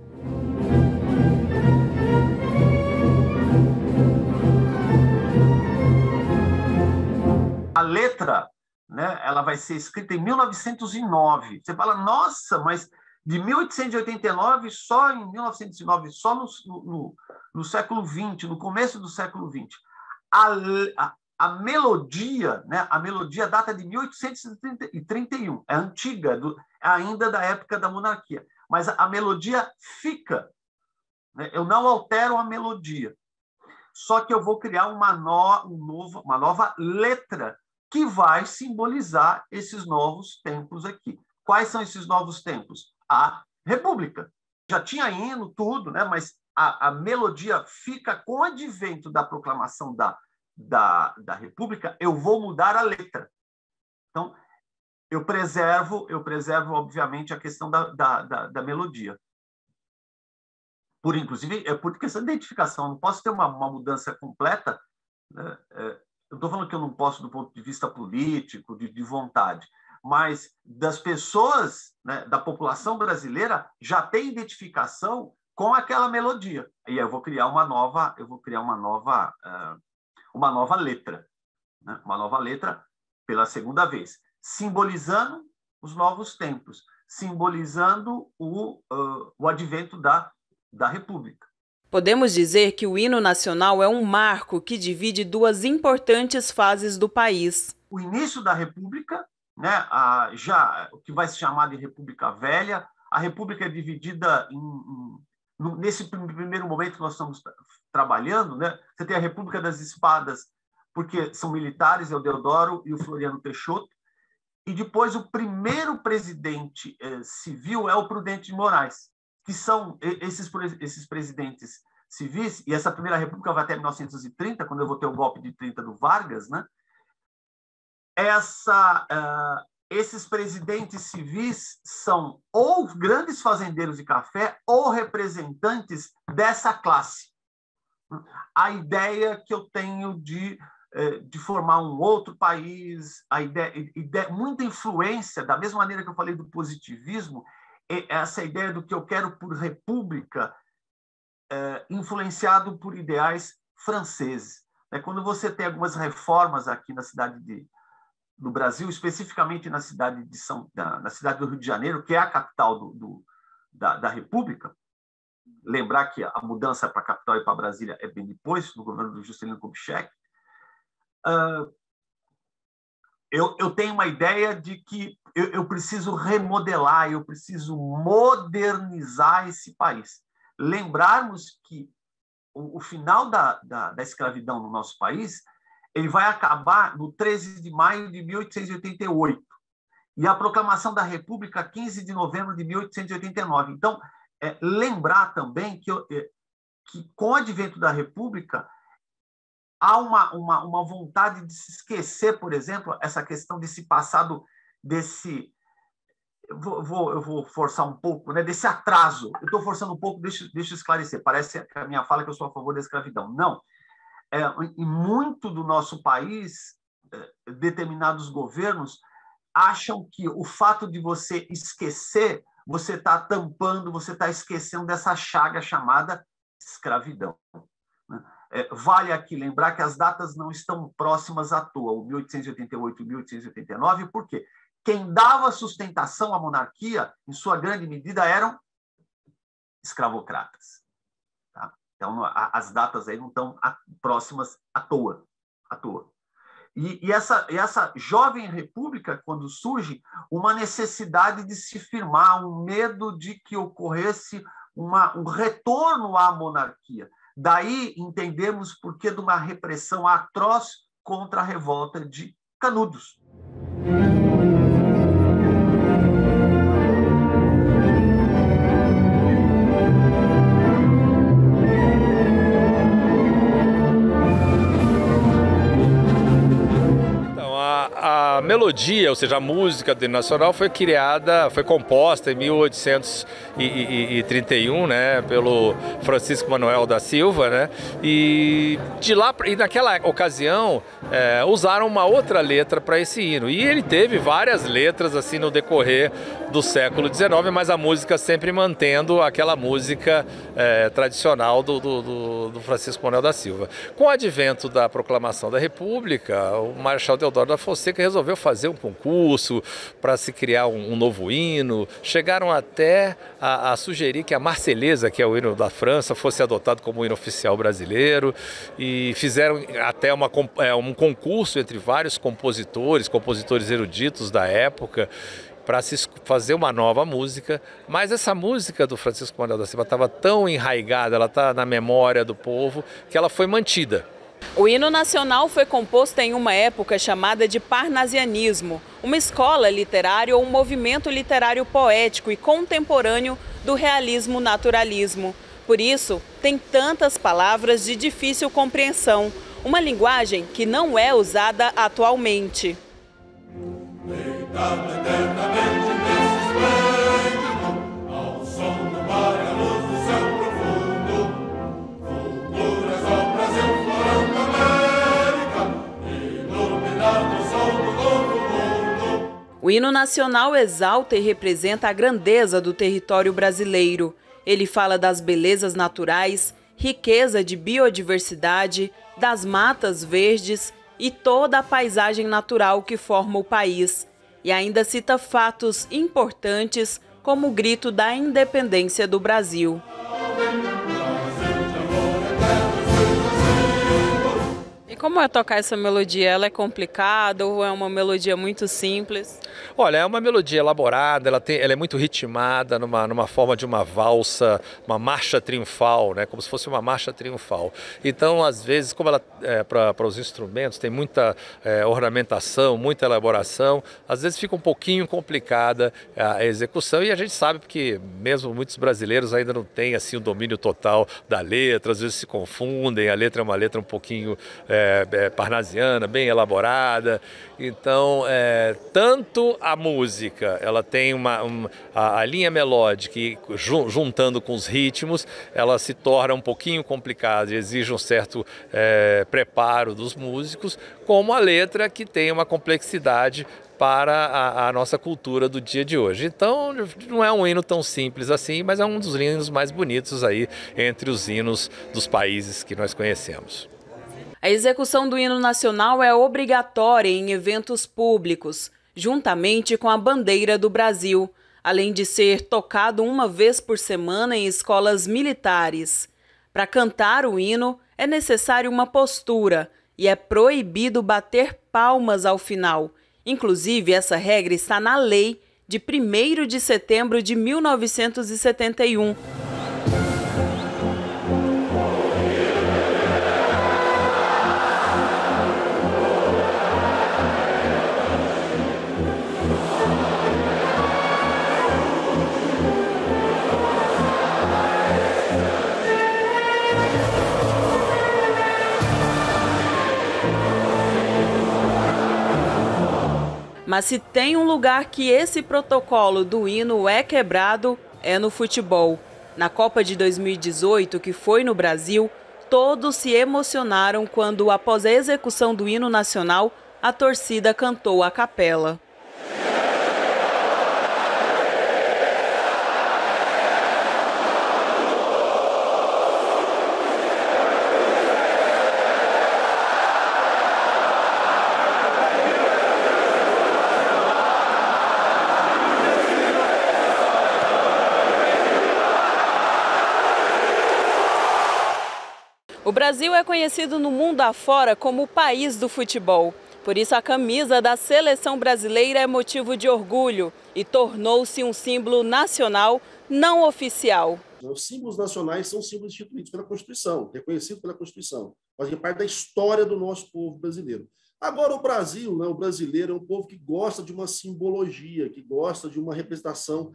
A letra, né, ela vai ser escrita em 1909. Você fala, nossa, mas de 1889, só em 1909, só no século XX, no começo do século XX. A melodia, né, a melodia data de 1831, é antiga, ainda da época da monarquia, mas a melodia fica, né, eu não altero a melodia, só que eu vou criar uma nova letra que vai simbolizar esses novos tempos aqui. Quais são esses novos tempos? A República. Já tinha hino, tudo, né? Mas a melodia fica com o advento da proclamação da República, eu vou mudar a letra. Então, eu preservo, obviamente, a questão da melodia. Inclusive, por questão de identificação, eu não posso ter uma mudança completa, né? Eu estou falando que eu não posso do ponto de vista político, de vontade, mas das pessoas, né, da população brasileira já tem identificação com aquela melodia. E eu vou criar uma nova letra, né? Uma nova letra pela segunda vez, simbolizando os novos tempos, simbolizando o advento da República. Podemos dizer que o hino nacional é um marco que divide duas importantes fases do país. O início da República, né, já o que vai se chamar de República Velha, a República é dividida nesse primeiro momento que nós estamos trabalhando, né, você tem a República das Espadas, porque são militares, é o Deodoro e o Floriano Peixoto, e depois o primeiro presidente civil é o Prudente de Moraes, que são esses presidentes civis, e essa primeira república vai até 1930, quando eu vou ter o golpe de 30 do Vargas, né? Esses presidentes civis são ou grandes fazendeiros de café ou representantes dessa classe. A ideia que eu tenho de formar um outro país, muita influência, da mesma maneira que eu falei do positivismo, essa ideia do que eu quero por república, influenciado por ideais franceses. Quando você tem algumas reformas aqui na cidade do Brasil, especificamente na cidade do Rio de Janeiro, que é a capital da República, lembrar que a mudança para a capital e para Brasília é bem depois, no governo do Juscelino Kubitschek, eu tenho uma ideia de que eu preciso remodelar, eu preciso modernizar esse país. Lembrarmos que o final da escravidão no nosso país ele vai acabar no 13 de maio de 1888 e a proclamação da República 15 de novembro de 1889. Então, lembrar também que com o advento da República há uma vontade de se esquecer, por exemplo, essa questão desse passado, eu vou forçar um pouco, né, desse atraso. Eu estou forçando um pouco, deixa eu esclarecer. Parece que a minha fala é que eu sou a favor da escravidão. Não. Em muito do nosso país, determinados governos acham que o fato de você esquecer, você está tampando, você está esquecendo dessa chaga chamada escravidão. Vale aqui lembrar que as datas não estão próximas à toa, o 1888 e 1889, por quê? Quem dava sustentação à monarquia, em sua grande medida, eram escravocratas. Tá? Então, as datas aí não estão próximas à toa. E essa jovem república, quando surge, uma necessidade de se firmar, um medo de que ocorresse um retorno à monarquia. Daí entendemos por que de uma repressão atroz contra a revolta de Canudos. A melodia, ou seja, a música do hino nacional foi composta em 1831, né, pelo Francisco Manuel da Silva, né, e naquela ocasião usaram uma outra letra para esse hino. E ele teve várias letras assim no decorrer do século XIX, mas a música sempre mantendo aquela música tradicional do Francisco Manuel da Silva. Com o advento da proclamação da República, o Marechal Deodoro da Fonseca resolveu fazer um concurso para se criar um novo hino. Chegaram até a sugerir que a Marselhesa, que é o hino da França, fosse adotado como hino oficial brasileiro, e fizeram até um concurso entre vários compositores eruditos da época, para se fazer uma nova música, mas essa música do Francisco Manuel da Silva estava tão enraigada, ela está na memória do povo, que ela foi mantida. O hino nacional foi composto em uma época chamada de parnasianismo, uma escola literária ou um movimento literário poético e contemporâneo do realismo-naturalismo. Por isso, tem tantas palavras de difícil compreensão, uma linguagem que não é usada atualmente. Ao som do mar e a luz do céu profundo, culturas ao Brasil florando América, iluminando o sol do novo mundo. O hino nacional exalta e representa a grandeza do território brasileiro. Ele fala das belezas naturais, riqueza de biodiversidade, das matas verdes e toda a paisagem natural que forma o país. e ainda cita fatos importantes como o grito da independência do Brasil. E como é tocar essa melodia? Ela é complicada ou é uma melodia muito simples? Olha, é uma melodia elaborada, ela é muito ritmada numa forma de uma valsa, uma marcha triunfal, né? Como se fosse uma marcha triunfal. Então, às vezes, como ela para os instrumentos tem muita ornamentação, muita elaboração, às vezes fica um pouquinho complicada a execução, e a gente sabe que mesmo muitos brasileiros ainda não têm assim o domínio total da letra, às vezes se confundem, a letra é uma letra um pouquinho parnasiana, bem elaborada. Então, tanto a música, ela tem a linha melódica e juntando com os ritmos, ela se torna um pouquinho complicada e exige um certo preparo dos músicos, como a letra, que tem uma complexidade para a nossa cultura do dia de hoje. Então, não é um hino tão simples assim, mas é um dos hinos mais bonitos aí entre os hinos dos países que nós conhecemos. A execução do hino nacional é obrigatória em eventos públicos, juntamente com a bandeira do Brasil, além de ser tocado uma vez por semana em escolas militares. Para cantar o hino, é necessário uma postura e é proibido bater palmas ao final. Inclusive, essa regra está na lei de 1º de setembro de 1971. Mas se tem um lugar que esse protocolo do hino é quebrado, é no futebol. Na Copa de 2018, que foi no Brasil, todos se emocionaram quando, após a execução do hino nacional, a torcida cantou a capela. O Brasil é conhecido no mundo afora como o país do futebol. Por isso, a camisa da seleção brasileira é motivo de orgulho e tornou-se um símbolo nacional não oficial. Os símbolos nacionais são símbolos instituídos pela Constituição, reconhecidos pela Constituição, fazem parte da história do nosso povo brasileiro. Agora, o Brasil, né, o brasileiro, é um povo que gosta de uma simbologia, que gosta de uma representação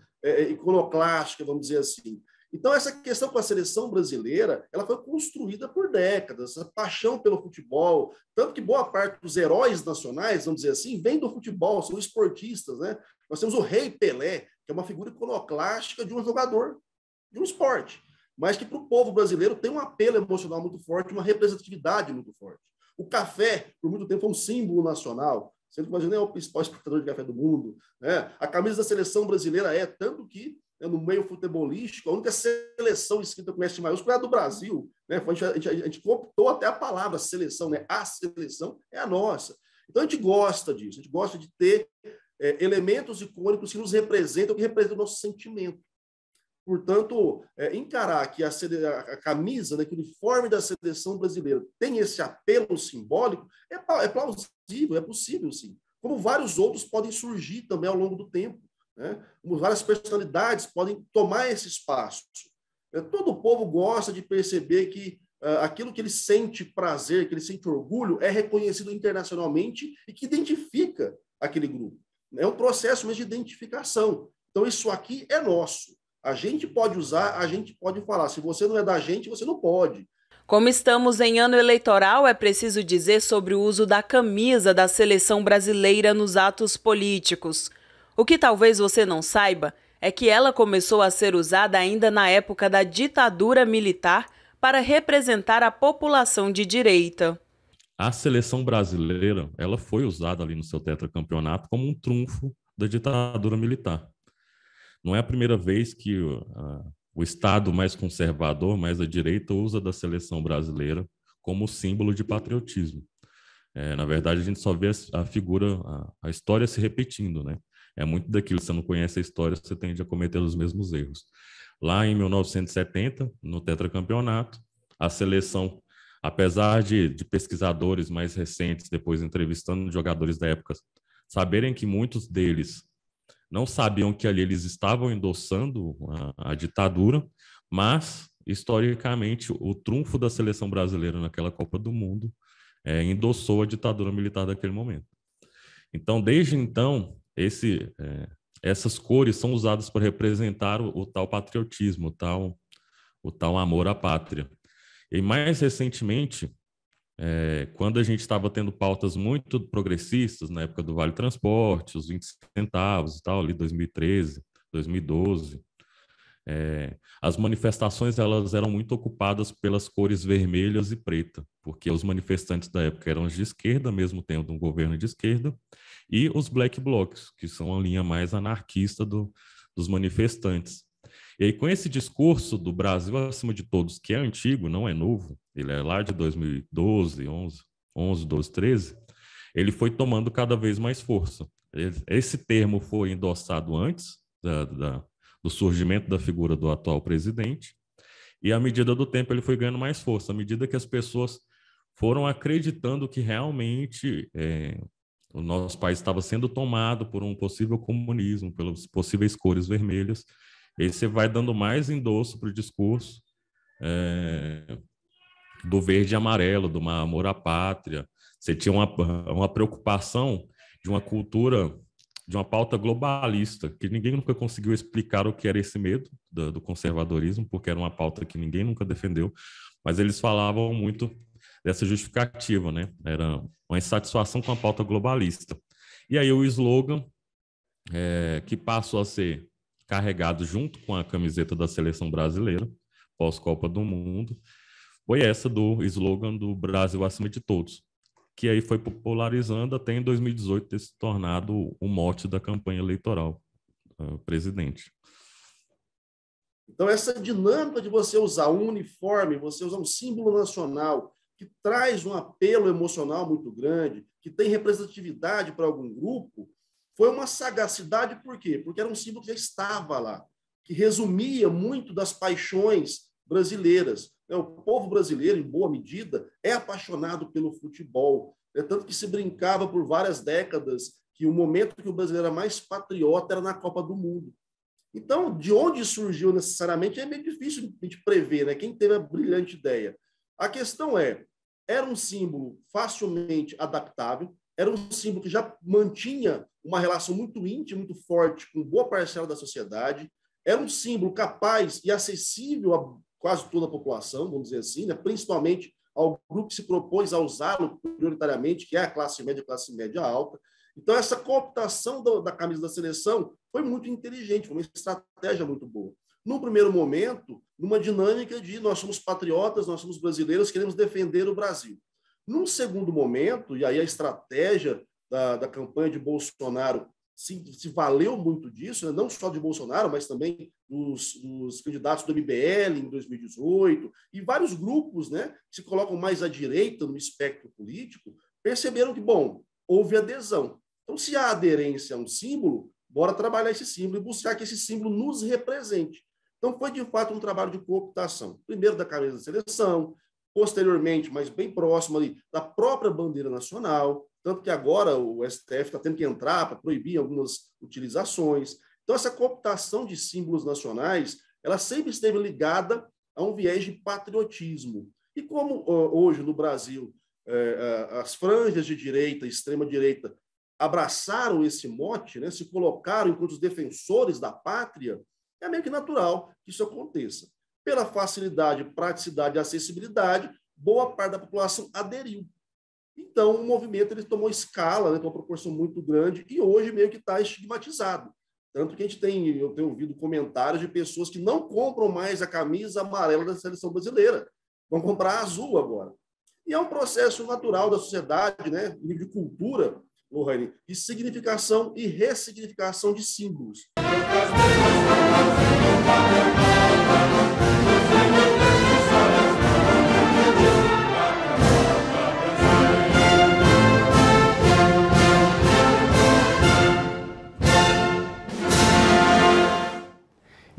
iconoclástica, vamos dizer assim. Então, essa questão com a seleção brasileira, ela foi construída por décadas, essa paixão pelo futebol, tanto que boa parte dos heróis nacionais, vamos dizer assim, vem do futebol, são esportistas, né? Nós temos o Rei Pelé, que é uma figura iconoclástica de um jogador de um esporte, mas que para o povo brasileiro tem um apelo emocional muito forte, uma representatividade muito forte. O café, por muito tempo, foi um símbolo nacional, sendo que o Brasil é o principal exportador de café do mundo, né? A camisa da seleção brasileira tanto que no meio futebolístico, a única seleção escrita com S maiúsculo é a do Brasil, né? A gente cooptou até a palavra seleção, né? A seleção é a nossa. Então a gente gosta disso, a gente gosta de ter elementos icônicos que nos representam, que representam o nosso sentimento. Portanto, encarar que a camisa, né, que o uniforme da seleção brasileira tem esse apelo simbólico é plausível, é possível, sim. Como vários outros podem surgir também ao longo do tempo. Né? Várias personalidades podem tomar esse espaço. Todo povo gosta de perceber que aquilo que ele sente prazer, que ele sente orgulho, é reconhecido internacionalmente e que identifica aquele grupo. É um processo mesmo de identificação. Então, isso aqui é nosso. A gente pode usar, a gente pode falar. Se você não é da gente, você não pode. Como estamos em ano eleitoral, é preciso dizer sobre o uso da camisa da seleção brasileira nos atos políticos. O que talvez você não saiba é que ela começou a ser usada ainda na época da ditadura militar para representar a população de direita. A seleção brasileira, ela foi usada ali no seu tetracampeonato como um trunfo da ditadura militar. Não é a primeira vez que o Estado mais conservador, mais à direita, usa da seleção brasileira como símbolo de patriotismo. Na verdade, a gente só vê a figura, a história se repetindo, né? É muito daquilo, você não conhece a história, você tende a cometer os mesmos erros. Lá em 1970, no tetracampeonato, a seleção, apesar de pesquisadores mais recentes, depois entrevistando jogadores da época, saberem que muitos deles não sabiam que ali eles estavam endossando a ditadura, mas, historicamente, o trunfo da seleção brasileira naquela Copa do Mundo endossou a ditadura militar daquele momento. Então, desde então, essas cores são usadas para representar o tal patriotismo, o tal amor à pátria. E mais recentemente, quando a gente estava tendo pautas muito progressistas, na época do Vale Transporte, os 20 centavos e tal, ali 2013, 2012, as manifestações elas eram muito ocupadas pelas cores vermelhas e preta, porque os manifestantes da época eram de esquerda, mesmo tendo um governo de esquerda, e os black blocs, que são a linha mais anarquista dos manifestantes. E aí, com esse discurso do Brasil acima de todos, que é antigo, não é novo, ele é lá de 2012, 11, 12, 13, ele foi tomando cada vez mais força. Esse termo foi endossado antes do surgimento da figura do atual presidente, e à medida do tempo ele foi ganhando mais força, à medida que as pessoas foram acreditando que realmente o nosso país estava sendo tomado por um possível comunismo, pelas possíveis cores vermelhas. E aí você vai dando mais endosso para o discurso do verde e amarelo, do amor à pátria. Você tinha uma preocupação de uma cultura, de uma pauta globalista, que ninguém nunca conseguiu explicar o que era esse medo do conservadorismo, porque era uma pauta que ninguém nunca defendeu, mas eles falavam muito dessa justificativa, né? Era uma insatisfação com a pauta globalista. E aí o slogan, que passou a ser carregado junto com a camiseta da seleção brasileira, pós-Copa do Mundo, foi essa do slogan do Brasil acima de todos, que aí foi popularizando até em 2018 ter se tornado o mote da campanha eleitoral presidente. Então, essa dinâmica de você usar um uniforme, você usar um símbolo nacional, que traz um apelo emocional muito grande, que tem representatividade para algum grupo, foi uma sagacidade, por quê? Porque era um símbolo que já estava lá, que resumia muito das paixões brasileiras. O povo brasileiro, em boa medida, é apaixonado pelo futebol. Tanto que se brincava por várias décadas que o momento que o brasileiro era mais patriota era na Copa do Mundo. Então, de onde surgiu necessariamente é meio difícil de prever, né? Quem teve a brilhante ideia. A questão era um símbolo facilmente adaptável, era um símbolo que já mantinha uma relação muito íntima, muito forte com boa parcela da sociedade, era um símbolo capaz e acessível a quase toda a população, vamos dizer assim, né? Principalmente ao grupo que se propôs a usá-lo prioritariamente, que é a classe média alta. Então, essa cooptação da camisa da seleção foi muito inteligente, foi uma estratégia muito boa. Num primeiro momento, numa dinâmica de nós somos patriotas, nós somos brasileiros, queremos defender o Brasil. Num segundo momento, e aí a estratégia da campanha de Bolsonaro se valeu muito disso, né? Não só de Bolsonaro, mas também dos candidatos do MBL em 2018, e vários grupos, né, que se colocam mais à direita no espectro político, perceberam que, bom, houve adesão. Então, se há aderência a um símbolo, bora trabalhar esse símbolo e buscar que esse símbolo nos represente. Então, foi, de fato, um trabalho de cooptação. Primeiro da camisa da seleção, posteriormente, mas bem próximo ali, da própria bandeira nacional, tanto que agora o STF está tendo que entrar para proibir algumas utilizações. Então, essa cooptação de símbolos nacionais, ela sempre esteve ligada a um viés de patriotismo. E como hoje no Brasil as franjas de direita e extrema-direita abraçaram esse mote, né, se colocaram enquanto os defensores da pátria, é meio que natural que isso aconteça. Pela facilidade, praticidade e acessibilidade, boa parte da população aderiu. Então, o movimento ele tomou escala, né, com uma proporção muito grande, e hoje meio que está estigmatizado. Tanto que eu tenho ouvido comentários de pessoas que não compram mais a camisa amarela da seleção brasileira, vão comprar a azul agora. E é um processo natural da sociedade, né, nível de cultura, Lohane, de significação e ressignificação de símbolos.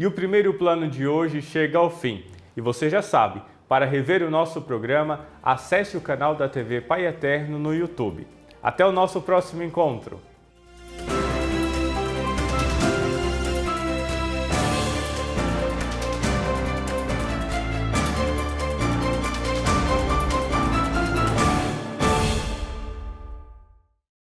E o primeiro plano de hoje chega ao fim. E você já sabe, para rever o nosso programa, acesse o canal da TV Pai Eterno no YouTube. Até o nosso próximo encontro!